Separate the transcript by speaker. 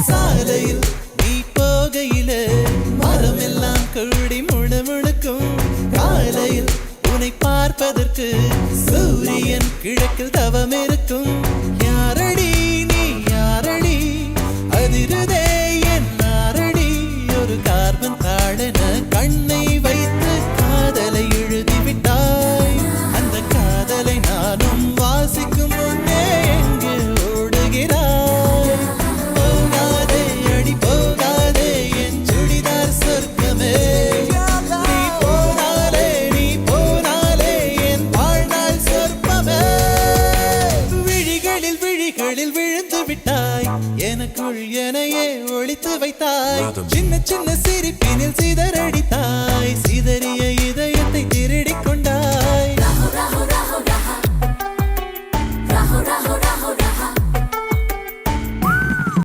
Speaker 1: சாலையில் நீ போகையில மரமெல்லாம் கூடி முணுமுணுக்கும் காலையில் உன்னை பார்ப்பதற்கு சூரியன் கிழக்கில் தவம் இருக்கும் யாரடி நீ யாரடி அதிருதே என் நாரடி ஒரு கார்பன் தாழன கண்ணை வைத்து காதலை எழுதிவிட்டாய் அந்த காதலை நானும் வாசிக்கும் முன்னே எங்கே ஓடுகிறாய் போகாதே அடி போகாதே என் சுடிதார் சொர்க்கமே நீ போனாலே என் வாழ்நாள் சொற்பமே விழிகளில் விழிகளில் விழுந்து விட்டாய் எனக்குள் எனையே ஒளித்து வைத்தாய் சின்ன சின்ன சிரிப்பினில் சிதறடித்தாய் சிதறிய இதை